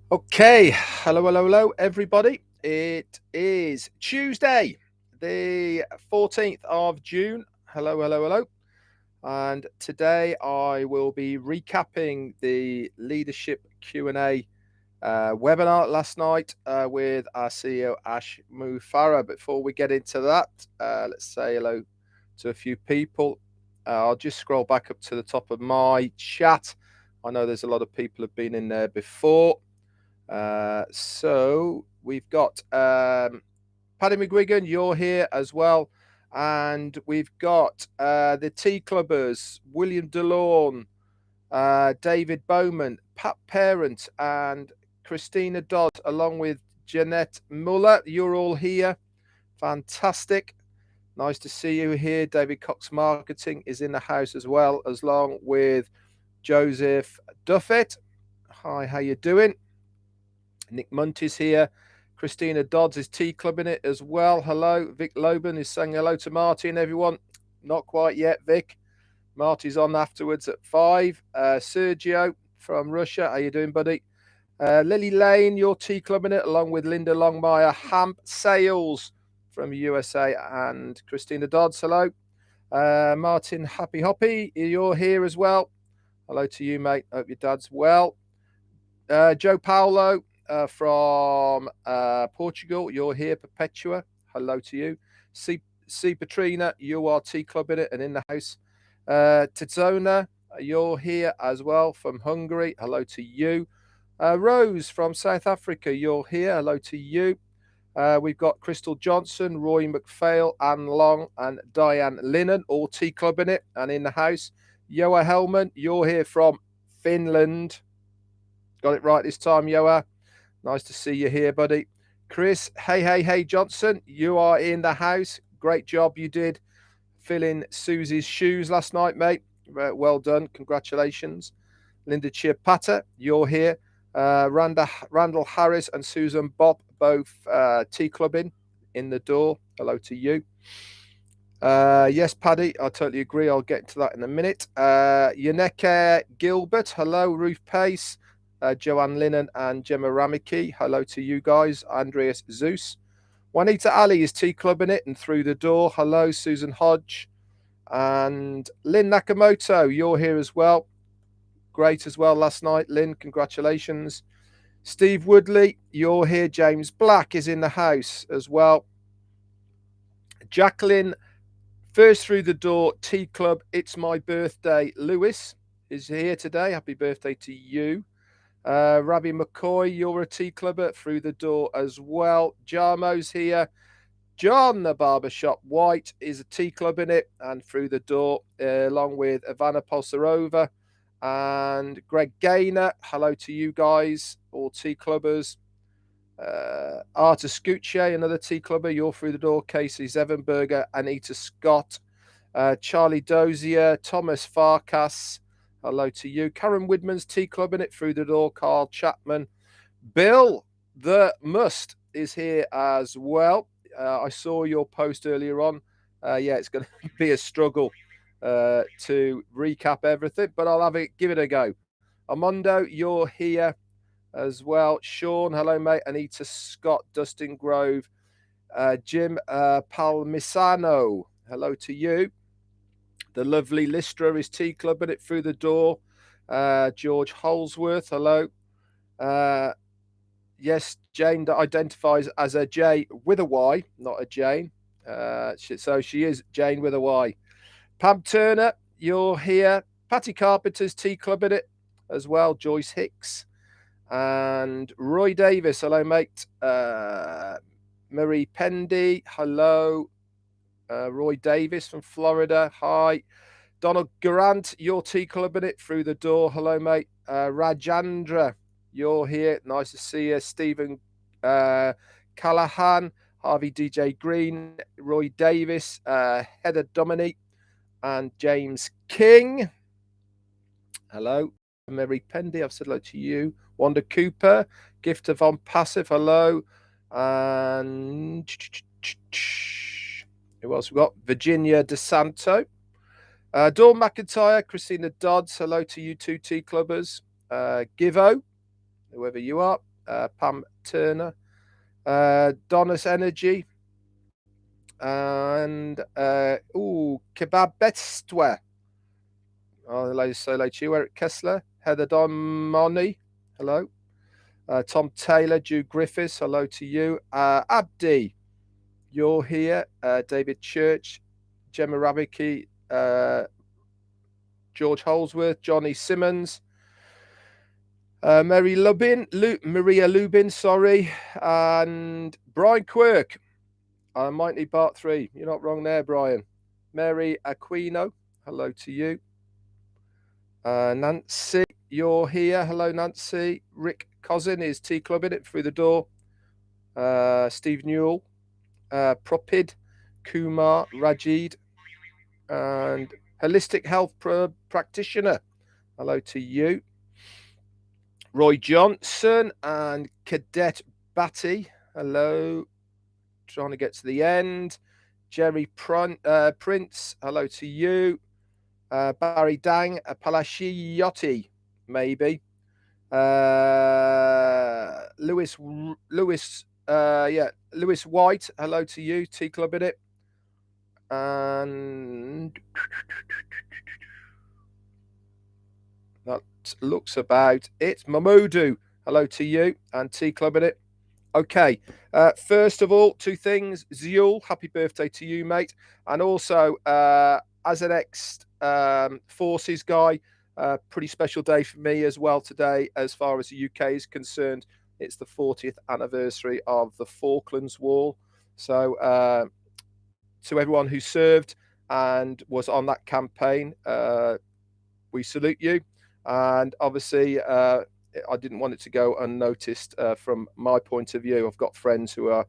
Okay, hello, everybody. It is Tuesday, the 14th of June. Hello. And today I will be recapping the leadership Q&A webinar last night with our CEO, Ash Mufarah. Before we get into that, let's say hello to a few people. I'll just scroll back up to the top of my chat. I know there's a lot of people have been in there before. So we've got Paddy McGuigan, you're here as well. And we've got the Tea Clubbers, William DeLorme, David Bowman, Pat Parent, and Christina Dodd, along with Jeanette Muller. You're all here. Fantastic. Nice to see you here. David Cox Marketing is in the house as well, along with Joseph Duffett. Hi, how you doing? Nick Munt is here. Christina Dodds is tea clubbing it as well. Hello. Vic Loban is saying hello to Marty and everyone. Not quite yet, Vic. Marty's on afterwards at 5. Sergio from Russia. How you doing, buddy? Lily Lane, you're tea clubbing it, along with Linda Longmire. Hamp Sales from USA and Christina Dodds. Hello. Martin Happy Hoppy, you're here as well. Hello to you, mate. Hope your dad's well. Joe Paulo from Portugal, you're here. Perpetua, hello to you. C Petrina, you are tea clubbing it and in the house. Tizona, you're here as well from Hungary. Hello to you. Rose from South Africa, you're here. Hello to you. We've got Crystal Johnson, Roy McPhail, Anne Long, and Diane Linnon, all tea clubbing it and in the house. Joa Hellman, you're here from Finland. Got it right this time, Joa. Nice to see you here, buddy. Chris, hey, Johnson, you are in the house. Great job you did filling Susie's shoes last night, mate. Well done. Congratulations. Linda Chiapata, you're here. Randall Harris and Susan Bob, both tea clubbing in the door. Hello to you. Yes, Paddy, I totally agree. I'll get to that in a minute. Yaneke Gilbert, hello. Ruth Pace, Joanne Linnon and Gemma Ramiki, hello to you guys. Andreas Zeus. Juanita Ali is tea clubbing it and through the door. Hello, Susan Hodge. And Lynn Nakamoto, you're here as well. Great as well last night, Lynn. Congratulations. Steve Woodley, you're here. James Black is in the house as well. Jacqueline, first through the door, tea club. It's my birthday. Lewis is here today. Happy birthday to you. Rabbi McCoy, you're a tea clubber through the door as well. Jarmo's here. John, the barbershop White, is a tea club in it and through the door, along with Ivana Polsarova and Greg Gaynor. Hello to you guys, all tea clubbers. Arta Scucce, another tea clubber, you're through the door. Casey Zevenberger, Anita Scott, Charlie Dozier, Thomas Farkas. Hello to you. Karen Widman's tea club in it through the door. Carl Chapman. Bill the Must is here as well. I saw your post earlier on. Yeah, it's going to be a struggle to recap everything, but I'll give it a go. Armando, you're here as well. Sean, hello, mate. Anita Scott, Dustin Grove, Jim Palmisano, hello to you. The lovely Listra is tea clubbing it through the door. George Holsworth, hello. Yes, Jane that identifies as a J with a Y, not a Jane. So she is Jane with a Y. Pam Turner, you're here. Patty Carpenter's tea clubbing it as well. Joyce Hicks and Roy Davis, hello, mate. Marie Pendy, hello. Roy Davis from Florida, hi. Donald Garant, you're tea clubbing it through the door. Hello, mate. Rajandra, you're here. Nice to see you. Stephen Callahan, Harvey DJ Green, Roy Davis, Heather Dominique, and James King. Hello. Mary Pendy, I've said hello to you. Wanda Cooper, Gift of Onpassive, hello. And who else we got? Virginia DeSanto. Dawn McIntyre, Christina Dodds, hello to you two tea clubbers. Givo, whoever you are. Pam Turner, Donna's Energy, and Kebab Bestwe. Hello, hello to you, Eric Kessler, Heather Donmoni, hello. Tom Taylor, Jude Griffiths, hello to you. Abdi, you're here. David Church, Gemma Rabicki, George Holsworth, Johnny Simmons, Maria Lubin, sorry, and Brian Quirk. I might need part 3. You're not wrong there, Brian. Mary Aquino, hello to you. Nancy, you're here. Hello, Nancy. Rick Cousin is Tea Club in it through the door. Steve Newell, Propid, Kumar, Rajid, and Holistic Health Practitioner. Hello to you. Roy Johnson and Cadet Batty. Hello. Trying to get to the end. Jerry Prince. Hello to you. Barry Dang, Palashiotti, maybe. Lewis White. Hello to you. Tea Club in it. And that looks about it. Mamoudou, hello to you, and Tea Club in it. Okay, first of all, 2 things. Ziul, happy birthday to you, mate. And also, as an ex-forces guy, pretty special day for me as well today, as far as the UK is concerned. It's the 40th anniversary of the Falklands War. So to everyone who served and was on that campaign, we salute you. And obviously, I didn't want it to go unnoticed from my point of view. I've got friends who are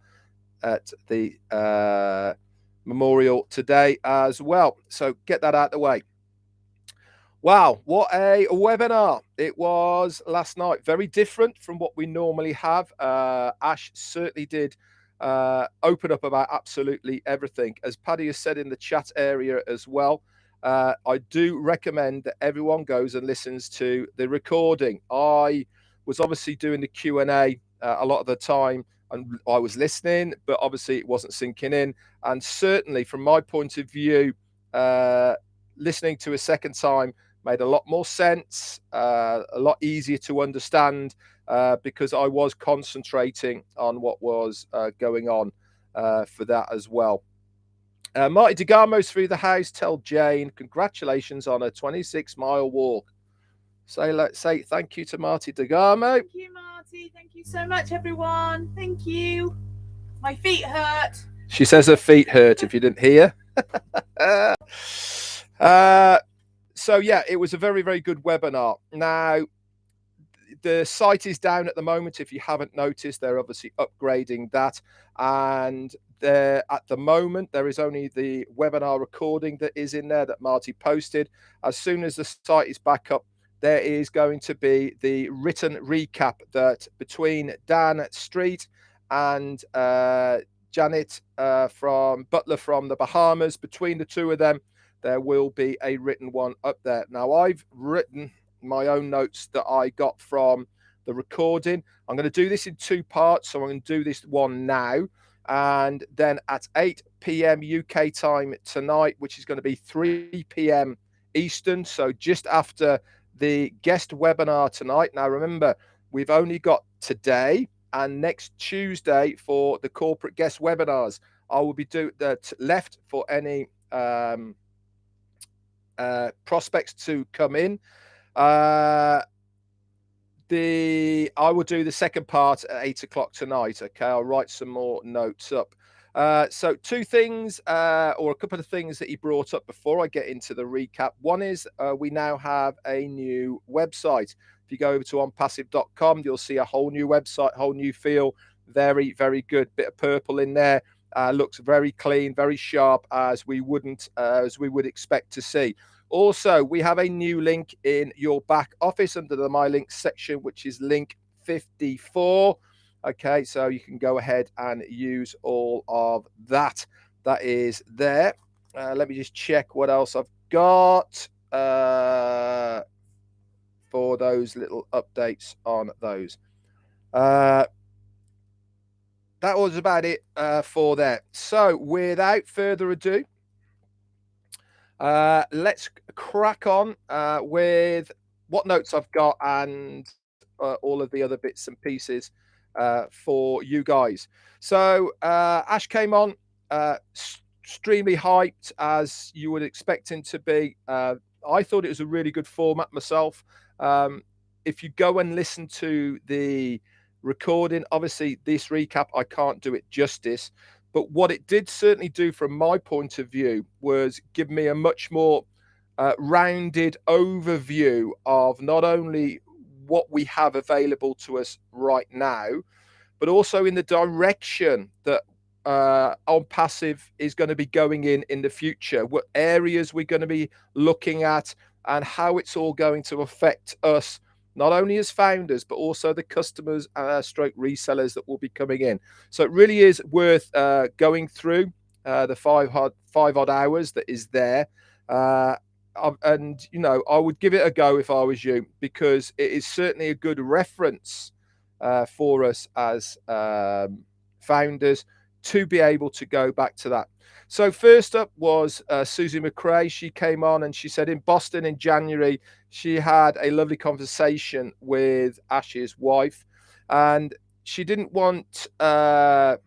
at the memorial today as well. So get that out of the way. Wow, what a webinar it was last night. Very different from what we normally have. Ash certainly did open up about absolutely everything. As Paddy has said in the chat area as well, I do recommend that everyone goes and listens to the recording. I was obviously doing the Q&A a lot of the time, and I was listening, but obviously it wasn't sinking in. And certainly from my point of view, listening to a second time made a lot more sense, a lot easier to understand, because I was concentrating on what was going on for that as well. Marty DeGamo's through the house. Tell Jane congratulations on a 26-mile walk. So let's say thank you to Marty DeGamo. Thank you, Marty. Thank you so much, everyone. Thank you. My feet hurt. She says her feet hurt, if you didn't hear. So yeah, it was a very, very good webinar. Now, the site is down at the moment. If you haven't noticed, they're obviously upgrading that. And at the moment, there is only the webinar recording that is in there that Marty posted. As soon as the site is back up, there is going to be the written recap that between Dan Street and Janet from Butler from the Bahamas, between the two of them, there will be a written one up there. Now, I've written my own notes that I got from the recording. I'm going to do this in 2 parts. So I'm going to do this one now. And then at 8 p.m. UK time tonight, which is going to be 3 p.m. Eastern. So just after the guest webinar tonight. Now, remember, we've only got today and next Tuesday for the corporate guest webinars. I will be doing that left for any prospects to come in. I will do the second part at 8 o'clock tonight. Okay, I'll write some more notes up. So 2 things, or a couple of things that he brought up before I get into the recap. One is we now have a new website. If you go over to onpassive.com, you'll see a whole new website, whole new feel. Very, very good. Bit of purple in there. Looks very clean, very sharp, as we would expect to see. Also, we have a new link in your back office under the My Links section, which is link 54. Okay, so you can go ahead and use all of that. That is there. Let me just check what else I've got for those little updates on those. That was about it for that. So without further ado, let's crack on with what notes I've got and all of the other bits and pieces for you guys. So Ash came on, extremely hyped as you would expect him to be. I thought it was a really good format myself. If you go and listen to the recording, obviously this recap, I can't do it justice. But what it did certainly do from my point of view was give me a much more rounded overview of not only what we have available to us right now, but also in the direction that Onpassive is going to be going in the future, what areas we're going to be looking at, and how it's all going to affect us, not only as founders, but also the customers, stroke resellers that will be coming in. So it really is worth going through the five odd hours that is there. And, you know, I would give it a go if I was you, because it is certainly a good reference for us as founders to be able to go back to that. So first up was Susie McRae. She came on and she said in Boston in January, she had a lovely conversation with Ash's wife, and she didn't want to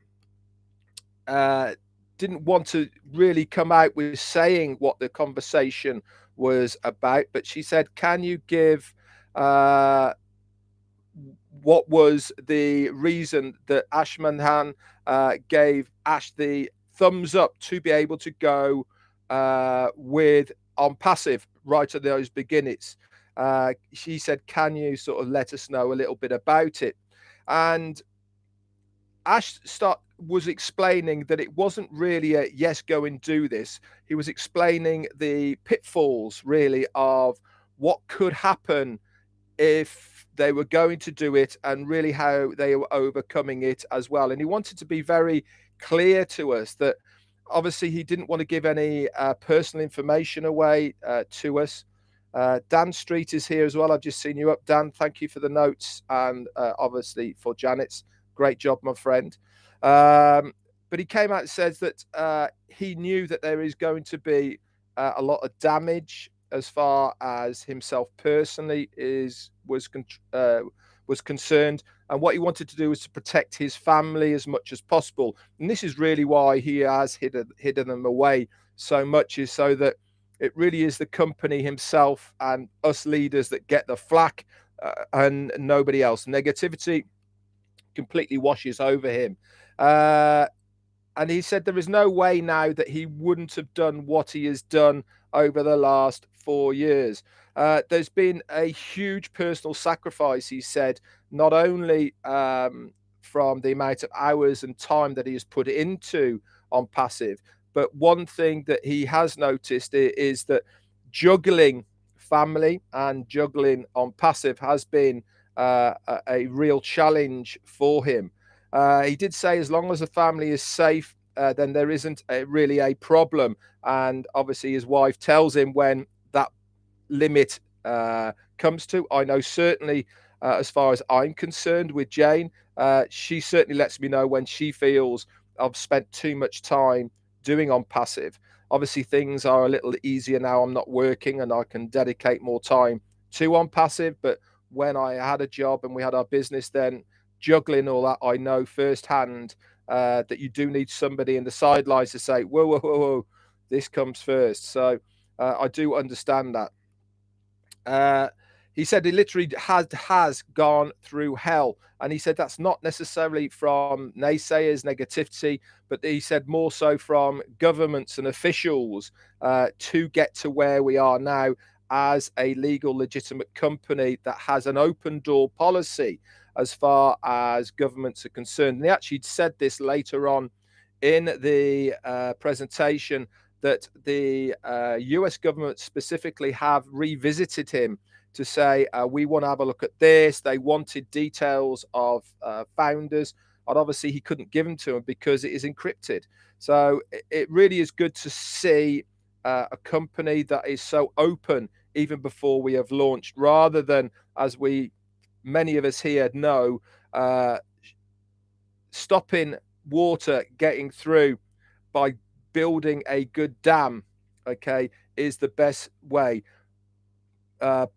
really come out with saying what the conversation was about, but she said, can you give what was the reason that Ash Manhan gave Ash the thumbs up to be able to go with Onpassive right at those beginnings. She said, can you sort of let us know a little bit about it? And Ash was explaining that it wasn't really a yes, go and do this. He was explaining the pitfalls really of what could happen if they were going to do it, and really how they were overcoming it as well. And he wanted to be very clear to us that obviously he didn't want to give any personal information away to us. Dan Street is here as well. I've just seen you up, Dan. Thank you for the notes, and obviously for Janet's. Great job, my friend. But he came out and says that he knew that there is going to be a lot of damage as far as himself personally was concerned, and what he wanted to do was to protect his family as much as possible. And this is really why he has hidden them away so much, is so that it really is the company himself and us leaders that get the flack, and nobody else. Negativity completely washes over him. And he said there is no way now that he wouldn't have done what he has done over the last 4 years. There's been a huge personal sacrifice, he said, not only from the amount of hours and time that he has put into Onpassive, but one thing that he has noticed is that juggling family and juggling Onpassive has been a real challenge for him. He did say as long as the family is safe, then there isn't really a problem. And obviously his wife tells him when that limit comes to. I know certainly as far as I'm concerned with Jane, she certainly lets me know when she feels I've spent too much time doing Onpassive. Obviously things are a little easier now. I'm not working and I can dedicate more time to Onpassive, but when I had a job and we had our business, then juggling all that, I know firsthand that you do need somebody in the sidelines to say, whoa, whoa, whoa, whoa, this comes first. So I do understand that. He said he literally has gone through hell. And he said that's not necessarily from naysayers, negativity, but he said more so from governments and officials to get to where we are now as a legal, legitimate company that has an open door policy as far as governments are concerned. And he actually said this later on in the presentation, that the US government specifically have revisited him to say, we want to have a look at this. They wanted details of founders, and obviously he couldn't give them to them because it is encrypted. So it really is good to see a company that is so open even before we have launched, rather than, as many of us here know, stopping water getting through by building a good dam, okay, is the best way.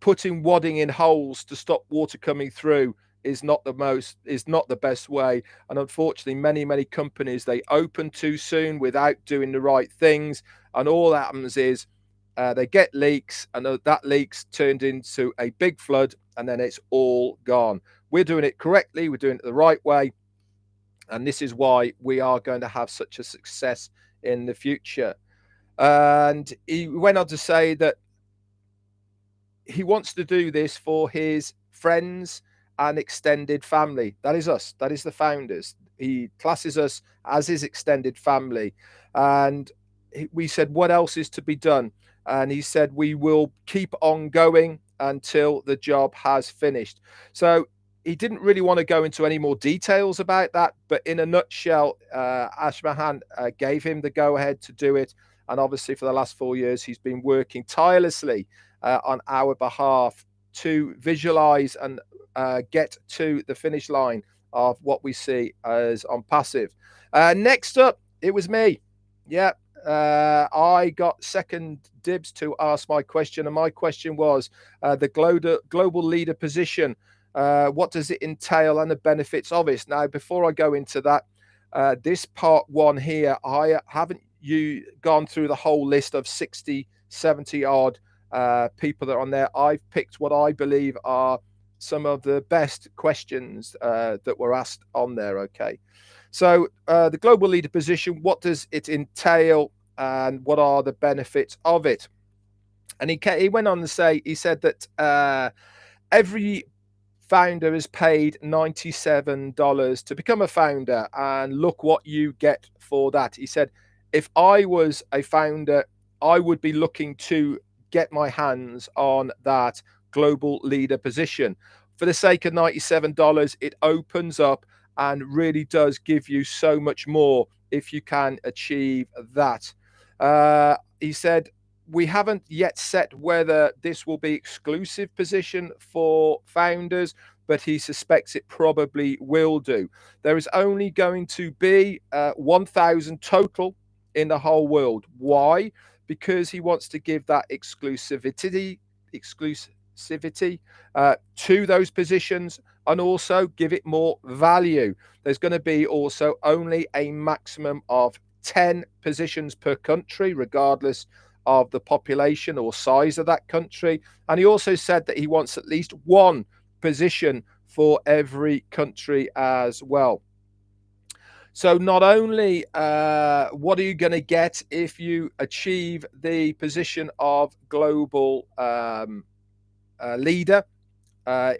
Putting wadding in holes to stop water coming through is not the best way. And unfortunately, many companies, they open too soon without doing the right things, and all that happens is they get leaks, and that leaks turned into a big flood, and then it's all gone. We're doing it correctly, we're doing it the right way, and this is why we are going to have such a success in the future. And he went on to say that he wants to do this for his friends and extended family. That is us. That is the founders. He classes us as his extended family. And we said, what else is to be done? And he said, we will keep on going until the job has finished. So he didn't really want to go into any more details about that. But in a nutshell, Ashmahan gave him the go ahead to do it. And obviously for the last 4 years, he's been working tirelessly on our behalf to visualize and get to the finish line of what we see as Onpassive. Next up, it was me. Yeah, I got second dibs to ask my question, and my question was the global leader position. What does it entail and the benefits of it? Now, before I go into that, this part one here, I haven't gone through the whole list of 60, 70 odd people that are on there. I've picked what I believe are some of the best questions that were asked on there. Okay, so the global leader position, what does it entail and what are the benefits of it? And he went on to say, he said that every founder is paid $97 to become a founder, and look what you get for that. He said, if I was a founder, I would be looking to get my hands on that global leader position. For the sake of $97, it opens up and really does give you so much more if you can achieve that. He said, we haven't yet set whether this will be exclusive position for founders, but he suspects it probably will do. There is only going to be 1,000 total in the whole world. Why? Because he wants to give that exclusivity to those positions, and also give it more value. There's going to be also only a maximum of 10 positions per country, regardless of the population or size of that country. And he also said that he wants at least one position for every country as well. So not only what are you going to get if you achieve the position of global leader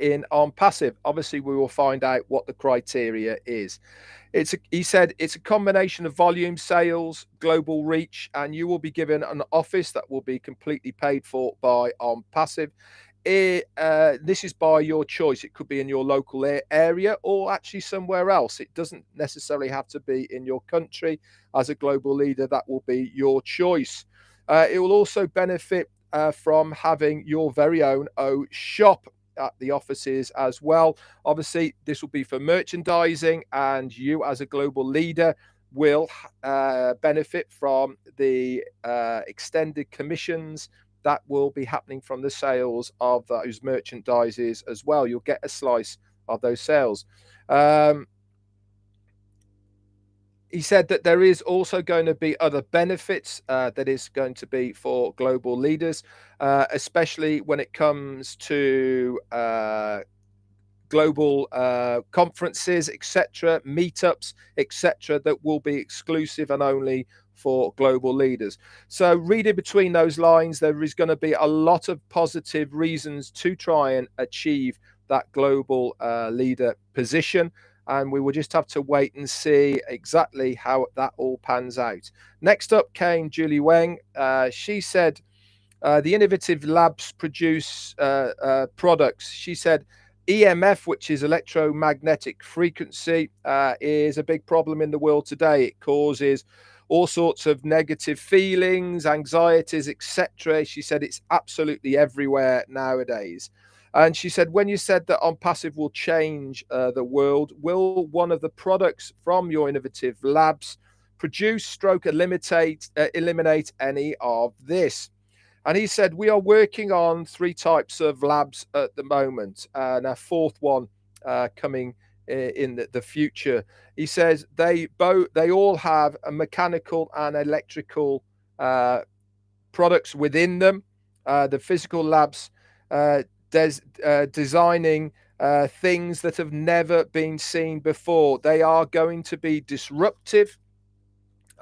in Onpassive, obviously we will find out what the criteria is. He said it's a combination of volume, sales, global reach, and you will be given an office that will be completely paid for by Onpassive. This is by your choice. It could be in your local area or actually somewhere else. It doesn't necessarily have to be in your country. As a global leader, that will be your choice. It will also benefit from having your very own shop at the offices as well. Obviously, this will be for merchandising, and you as a global leader will benefit from the extended commissions that will be happening from the sales of those merchandises as well. You'll get a slice of those sales. He said that there is also going to be other benefits that is going to be for global leaders, especially when it comes to global conferences, etc., meetups, etc., that will be exclusive and only for global leaders. So reading between those lines, there is going to be a lot of positive reasons to try and achieve that global leader position. And we will just have to wait and see exactly how that all pans out. Next up came Julie Weng. She said, the innovative labs produce products. She said, EMF, which is electromagnetic frequency, is a big problem in the world today. It causes all sorts of negative feelings, anxieties, etc. She said it's absolutely everywhere nowadays. And she said, when you said that Onpassive will change the world, will one of the products from your innovative labs produce stroke eliminate any of this? And he said, we are working on 3 types of labs at the moment, and a 4th one coming in the future. He says they all have a mechanical and electrical products within them. The physical labs designing things that have never been seen before. They are going to be disruptive,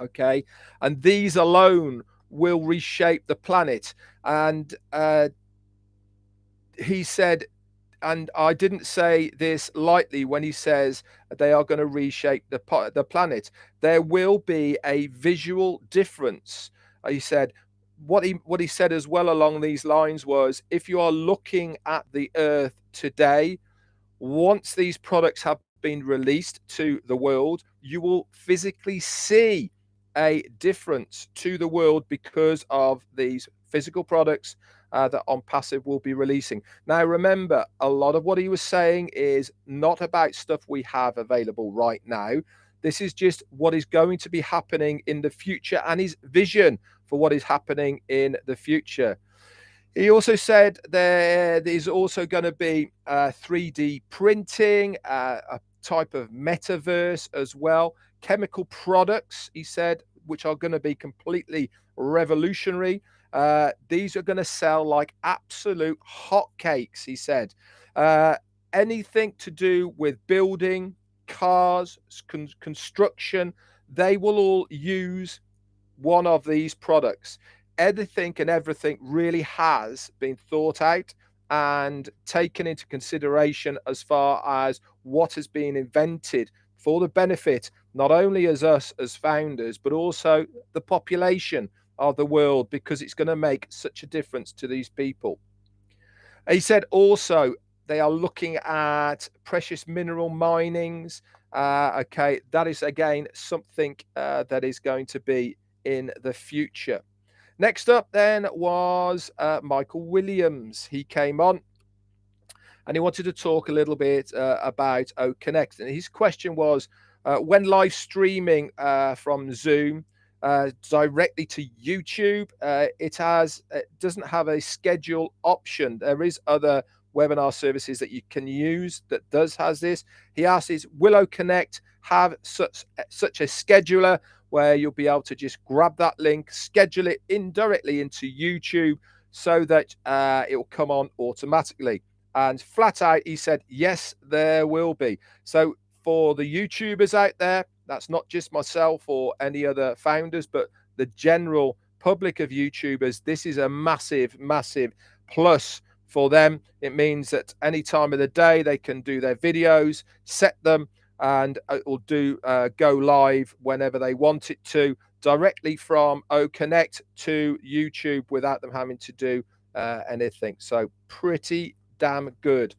okay, and these alone will reshape the planet. And he said, and I didn't say this lightly when he says they are going to reshape the planet. There will be a visual difference. He said, what he said as well along these lines was, if you are looking at the Earth today, once these products have been released to the world, you will physically see a difference to the world because of these physical products that Onpassive will be releasing. Now, remember, a lot of what he was saying is not about stuff we have available right now. This is just what is going to be happening in the future and his vision for what is happening in the future. He also said there is also going to be 3D printing, a type of metaverse as well, chemical products, he said, which are going to be completely revolutionary. These are going to sell like absolute hotcakes, he said. Anything to do with building, cars, construction, they will all use one of these products. Anything and everything really has been thought out and taken into consideration as far as what has been invented for the benefit, not only as us as founders, but also the population of the world, because it's going to make such a difference to these people. He said also they are looking at precious mineral minings. Okay, that is again something that is going to be in the future. Next up then was Michael Williams. He came on and he wanted to talk a little bit about OConnect. And his question was, when live streaming from Zoom directly to YouTube, it doesn't have a schedule option. There is other webinar services that you can use that has this. He asks, will OConnect have such a scheduler where you'll be able to just grab that link, schedule it indirectly into YouTube so that it will come on automatically? And flat out, he said, yes, there will be. So for the YouTubers out there, that's not just myself or any other founders, but the general public of YouTubers, this is a massive, massive plus for them. It means that any time of the day they can do their videos, set them, and it will go live whenever they want it to, directly from OConnect to YouTube without them having to do anything. So pretty damn good.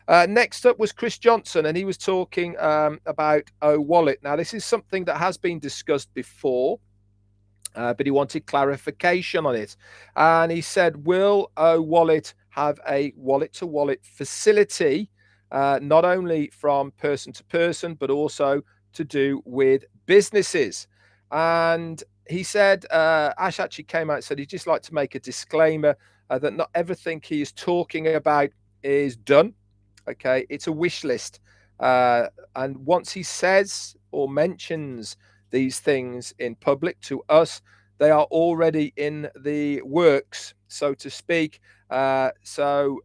Next up was Chris Johnson, and he was talking about OWallet. Now, this is something that has been discussed before, but he wanted clarification on it. And he said, will OWallet have a wallet-to-wallet facility, not only from person to person, but also to do with businesses? And he said, Ash actually came out and said he'd just like to make a disclaimer that not everything he is talking about is done. Okay, it's a wish list. And once he says or mentions these things in public to us, they are already in the works, so to speak. So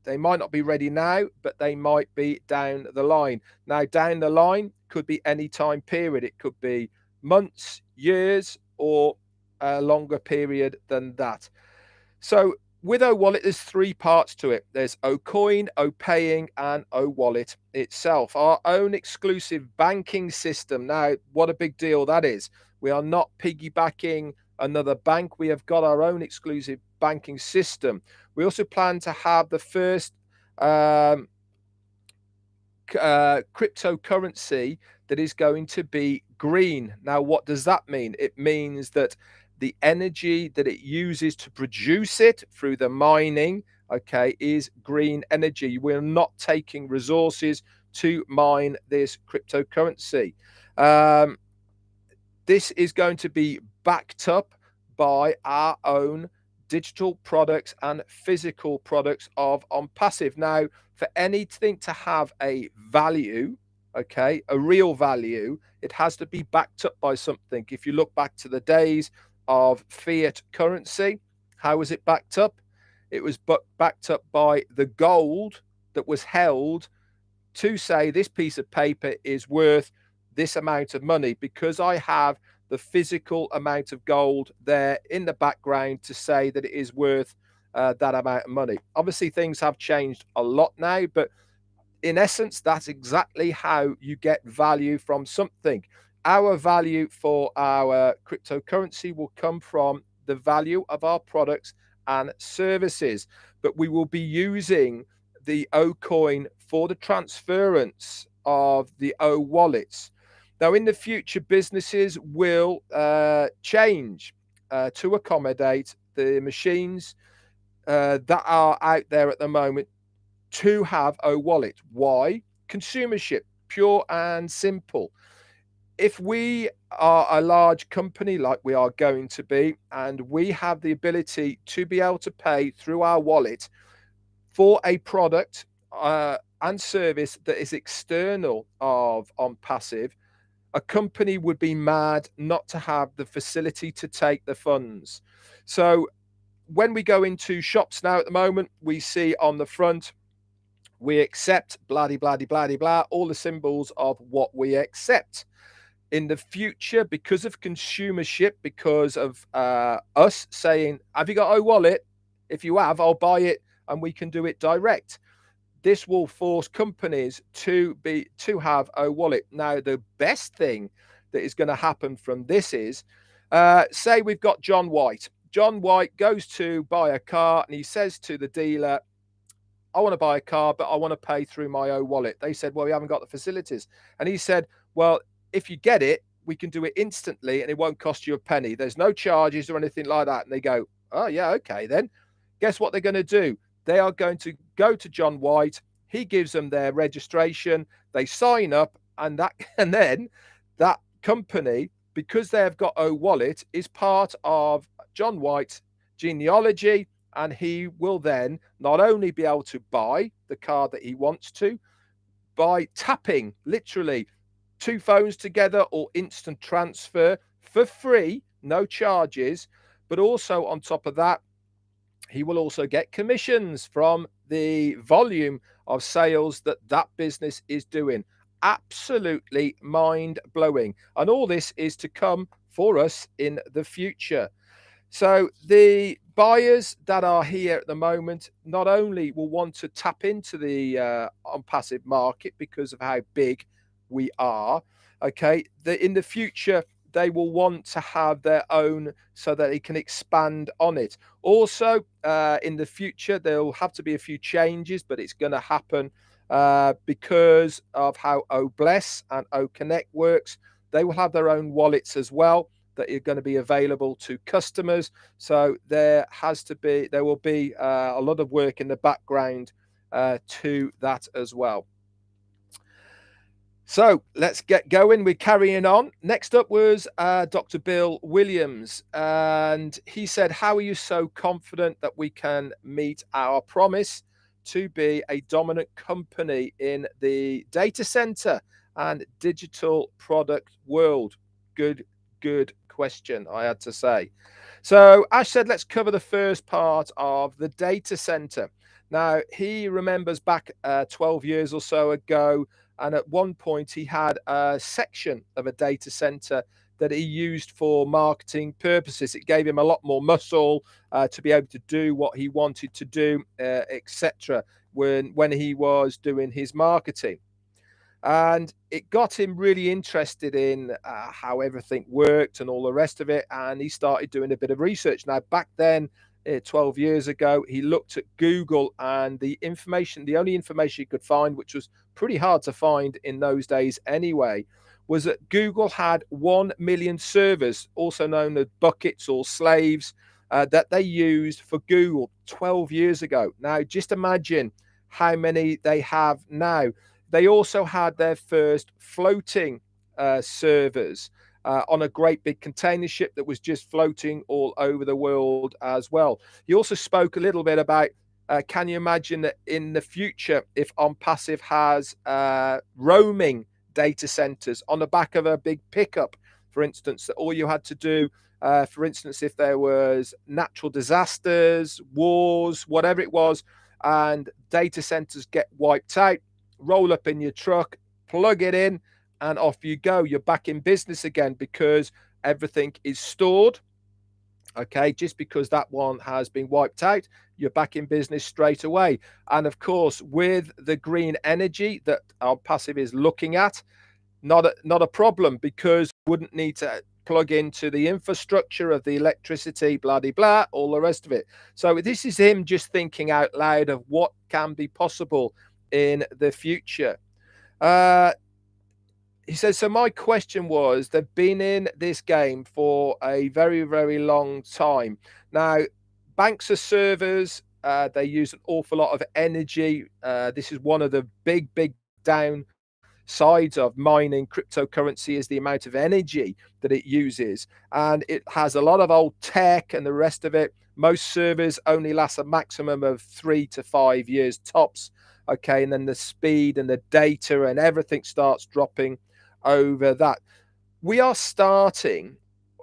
they might not be ready now, but they might be down the line. Now, down the line could be any time period. It could be months, years, or a longer period than that. So with OWallet, there's 3 parts to it. There's OCoin, OPaying, and OWallet itself. Our own exclusive banking system. Now, what a big deal that is. We are not piggybacking another bank. We have got our own exclusive banking system. We also plan to have the first cryptocurrency that is going to be green. Now, what does that mean? It means that the energy that it uses to produce it through the mining okay, is green energy. We're not taking resources to mine this cryptocurrency. This is going to be backed up by our own digital products and physical products of Onpassive. Now, for anything to have a value, okay, a real value, it has to be backed up by something. If you look back to the days of fiat currency, how was it backed up? It was backed up by the gold that was held to say this piece of paper is worth this amount of money, because I have the physical amount of gold there in the background to say that it is worth that amount of money. Obviously, things have changed a lot now, but in essence, that's exactly how you get value from something. Our value for our cryptocurrency will come from the value of our products and services, but we will be using the O coin for the transference of the O wallets. Now, in the future, businesses will change to accommodate the machines that are out there at the moment to have O wallet. Why? Consumership, pure and simple. If we are a large company like we are going to be, and we have the ability to be able to pay through our wallet for a product and service that is external of Onpassive, a company would be mad not to have the facility to take the funds. So when we go into shops now at the moment, we see on the front, we accept blah, blah, blah, blah, blah, all the symbols of what we accept. In the future, because of consumership, because of us saying, have you got a wallet? If you have, I'll buy it and we can do it direct. This will force companies to have a wallet. Now, the best thing that is going to happen from this is, say we've got John White. John White goes to buy a car and he says to the dealer, I want to buy a car, but I want to pay through my own wallet. They said, well, we haven't got the facilities. And he said, well, if you get it, we can do it instantly and it won't cost you a penny. There's no charges or anything like that. And they go, oh, yeah, okay, then. Guess what they're going to do? They are going to go to John White. He gives them their registration. They sign up, and then that company, because they have got O wallet, is part of John White's genealogy, and he will then not only be able to buy the car that he wants to by tapping literally 2 phones together or instant transfer for free, no charges, but also on top of that, he will also get commissions from the volume of sales that that business is doing. Absolutely mind-blowing. And all this is to come for us in the future. So the buyers that are here at the moment not only will want to tap into the Onpassive market because of how big we are, okay, in the future, they will want to have their own so that they can expand on it. Also, in the future, there'll have to be a few changes, but it's going to happen because of how OBless and OConnect works. They will have their own wallets as well that are going to be available to customers. So there will be a lot of work in the background to that as well. So let's get going. We're carrying on. Next up was Dr. Bill Williams. And he said, how are you so confident that we can meet our promise to be a dominant company in the data center and digital product world? Good question, I had to say. So Ash said, let's cover the first part of the data center. Now, he remembers back 12 years or so ago, and at one point he had a section of a data center that he used for marketing purposes. It gave him a lot more muscle to be able to do what he wanted to do, etc. when he was doing his marketing. And it got him really interested in how everything worked and all the rest of it. And he started doing a bit of research. Now, back then, 12 years ago, he looked at Google, and the only information he could find, which was pretty hard to find in those days anyway, was that Google had 1 million servers, also known as buckets or slaves, that they used for Google 12 years ago. Now, just imagine how many they have now. They also had their first floating servers on a great big container ship that was just floating all over the world as well. He also spoke a little bit about can you imagine that in the future, if Onpassive has roaming data centers on the back of a big pickup, for instance, that all you had to do, for instance, if there was natural disasters, wars, whatever it was, and data centers get wiped out, roll up in your truck, plug it in, and off you go. You're back in business again because everything is stored. Okay, just because that one has been wiped out, you're back in business straight away. And of course, with the green energy that Onpassive is looking at, not a problem, because you wouldn't need to plug into the infrastructure of the electricity, blah, blah, blah, all the rest of it. So this is him just thinking out loud of what can be possible in the future. He says, so my question was, they've been in this game for a very, very long time. Now, banks are servers. They use an awful lot of energy. This is one of the big downsides of mining cryptocurrency, is the amount of energy that it uses. And it has a lot of old tech and the rest of it. Most servers only last a maximum of 3 to 5 years tops. Okay, and then the speed and the data and everything starts dropping over that. We are starting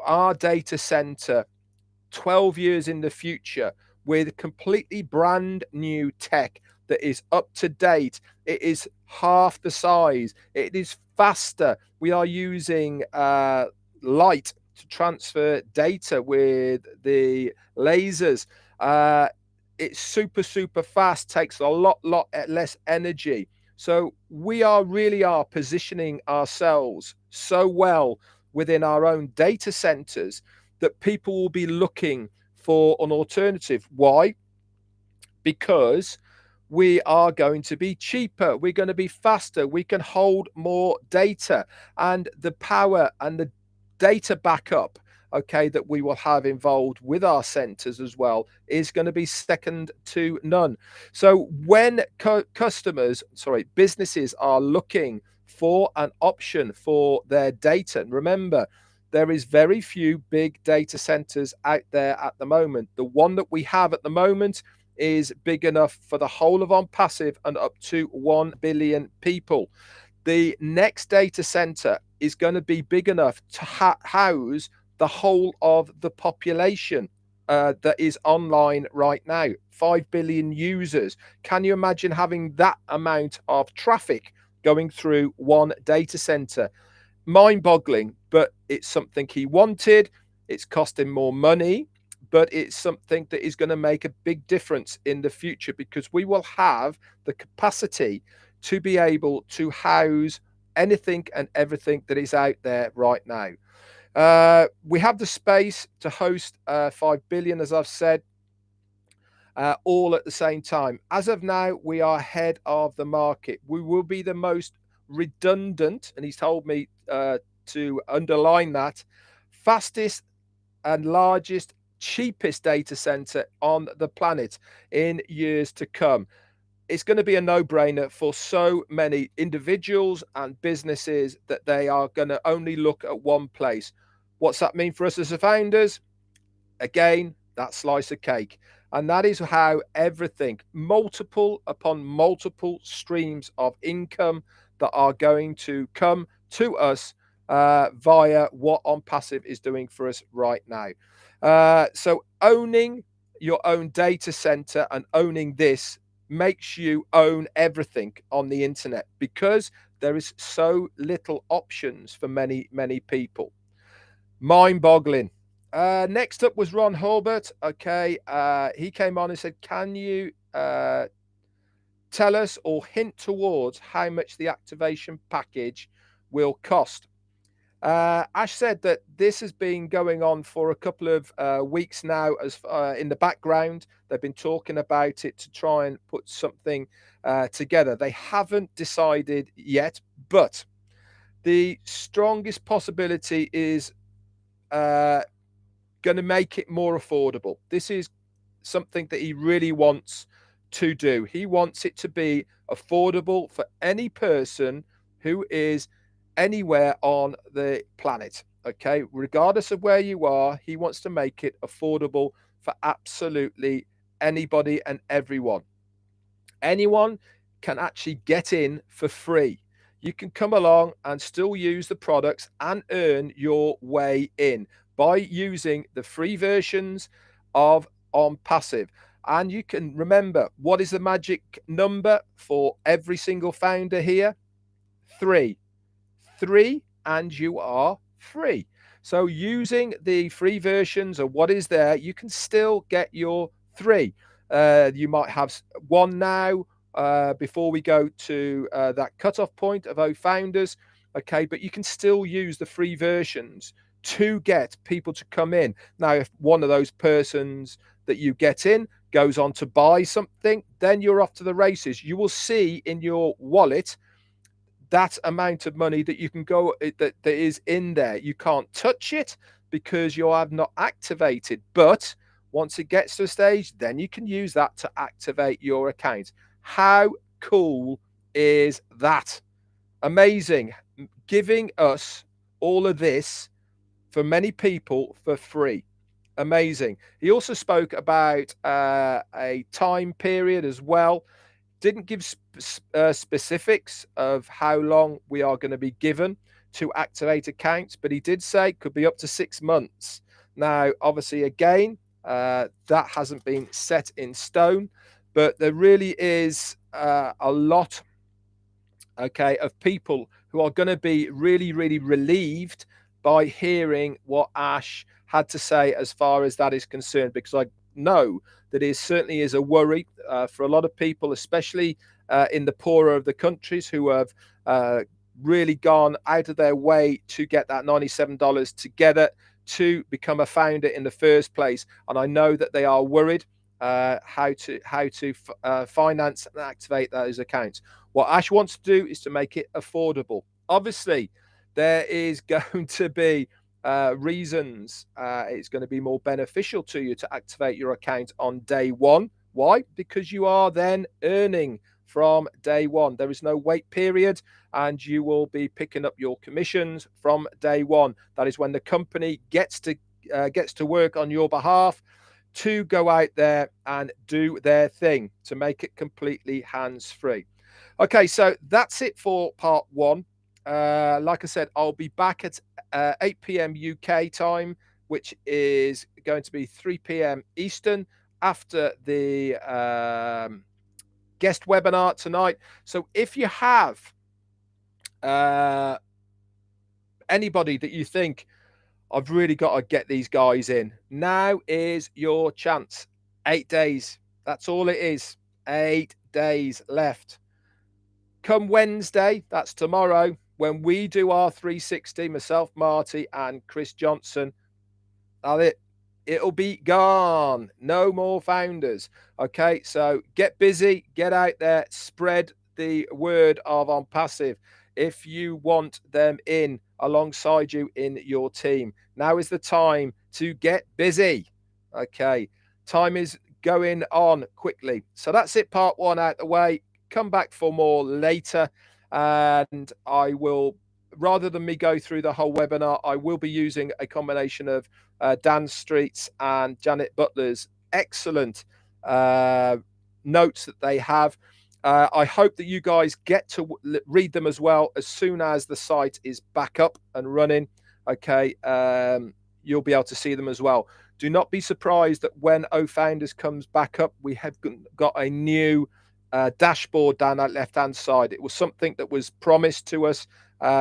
our data center 12 years in the future with completely brand new tech that is up to date. It is half the size. It is faster. We are using light to transfer data with the lasers. It's super fast, takes a lot less energy. So we really are positioning ourselves so well within our own data centers that people will be looking for an alternative. Why? Because we are going to be cheaper, we're going to be faster, we can hold more data, and the power and the data backup, okay, that we will have involved with our centers as well is going to be second to none. So when businesses are looking for an option for their data, and remember, there is very few big data centers out there at the moment. The one that we have at the moment is big enough for the whole of Onpassive and up to 1 billion people. The next data center is going to be big enough to house the whole of the population that is online right now. 5 billion users. Can you imagine having that amount of traffic going through one data center? Mind-boggling, but it's something he wanted. It's costing more money, but it's something that is going to make a big difference in the future, because we will have the capacity to be able to house anything and everything that is out there right now. We have the space to host 5 billion, as I've said, all at the same time. As of now, we are ahead of the market. We will be the most redundant, and he's told me to underline that, fastest and largest, cheapest data center on the planet in years to come. It's going to be a no-brainer for so many individuals and businesses that they are going to only look at one place. What's that mean for us as the founders? Again, that slice of cake. And that is how everything, multiple upon multiple streams of income that are going to come to us via what Onpassive is doing for us right now. So owning your own data center and owning this makes you own everything on the internet, because there is so little options for many people. Mind-boggling. Next up was Ron Hulbert. Okay, he came on and said, can you tell us or hint towards how much the activation package will cost? Ash said that this has been going on for a couple of weeks now. As in the background, they've been talking about it to try and put something together. They haven't decided yet, but the strongest possibility is going to make it more affordable. This is something that he really wants to do. He wants it to be affordable for any person who is anywhere on the planet. Okay, regardless of where you are, he wants to make it affordable for absolutely anybody and everyone. Anyone can actually get in for free. You can come along and still use the products and earn your way in by using the free versions of Onpassive. And you can remember, what is the magic number for every single founder here? 3. 3, and you are free. So using the free versions of what is there, you can still get your 3. You might have 1 now before we go to that cutoff point of OFounders. Okay, but you can still use the free versions to get people to come in. Now, if one of those persons that you get in goes on to buy something, then you're off to the races. You will see in your wallet that amount of money that you can go that is in there. You can't touch it because you have not activated, but once it gets to a stage, then you can use that to activate your account. How cool is that? Amazing. Giving us all of this for many people for free. Amazing. He also spoke about a time period as well. Didn't give specifics of how long we are going to be given to activate accounts, but he did say it could be up to 6 months. Now, obviously, again, that hasn't been set in stone, but there really is a lot, okay, of people who are going to be really, really relieved by hearing what Ash had to say as far as that is concerned, because I know that it certainly is a worry for a lot of people, especially in the poorer of the countries who have really gone out of their way to get that $97 together to become a founder in the first place. And I know that they are worried how to finance and activate those accounts. What Ash wants to do is to make it affordable. Obviously, there is going to be reasons it's going to be more beneficial to you to activate your account on day one. Why? Because you are then earning from day one. There is no wait period, and you will be picking up your commissions from day one. That is when the company gets to work on your behalf to go out there and do their thing to make it completely hands-free. Okay, so that's it for part 1. Like I said, I'll be back at 8 p.m. UK time, which is going to be 3 p.m. Eastern, after the guest webinar tonight. So if you have anybody that you think, I've really got to get these guys in, now is your chance. 8 days. That's all it is. 8 days left. Come Wednesday, that's tomorrow, when we do our 360, myself, Marty, and Chris Johnson, it'll be gone. No more founders. Okay, so get busy, get out there, spread the word of Onpassive if you want them in alongside you in your team. Now is the time to get busy. Okay, time is going on quickly. So that's it, part 1 out the way. Come back for more later, and I will, rather than me go through the whole webinar, I will be using a combination of Dan Street's and Janet Butler's excellent notes that they have. I hope that you guys get to read them as well as soon as the site is back up and running. Okay, you'll be able to see them as well. Do not be surprised that when OFounders comes back up, we have got a new dashboard down that left-hand side. It was something that was promised to us,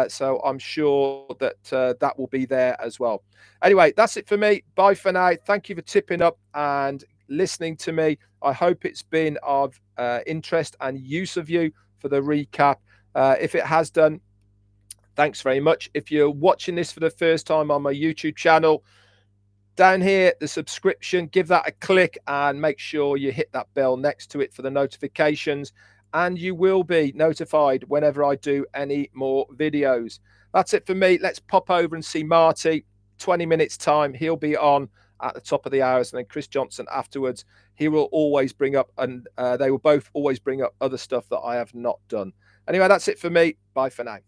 so I'm sure that that will be there as well. Anyway, that's it for me. Bye for now. Thank you for tipping up and listening to me. I hope it's been of interest and use of you for the recap. If it has done, thanks very much. If you're watching this for the first time on my YouTube channel, down here, the subscription, give that a click and make sure you hit that bell next to it for the notifications, and you will be notified whenever I do any more videos. That's it for me. Let's pop over and see Marty. 20 minutes time, he'll be on, at the top of the hours, and then Chris Johnson afterwards. He will always bring up, and they will both always bring up other stuff that I have not done. Anyway, that's it for me. Bye for now.